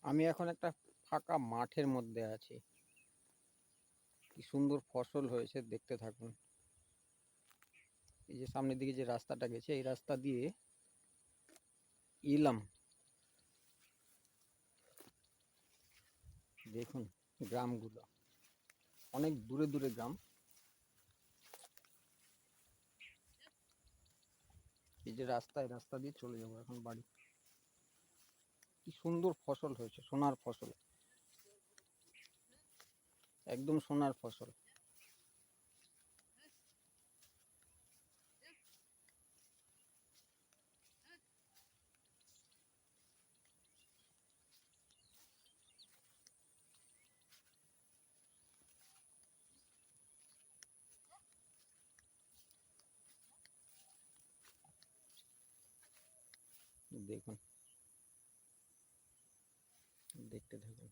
আমি এখন একটা ফাঁকা মাঠের মধ্যে আছি। কি সুন্দর ফসল হয়েছে, দেখতে থাকুন। এই যে সামনের দিকে যে রাস্তাটা গেছে, এই রাস্তা দিয়ে এলাম। দেখুন গ্রামগুলো, অনেক দূরে দূরে গ্রাম। এই যে রাস্তা, এই রাস্তা দিয়ে চলে যাবো এখন বাড়ি। কি সুন্দর ফসল হয়েছে, সোনার ফসল, একদম সোনার ফসল। দেখুন, দেখতে থাকুন।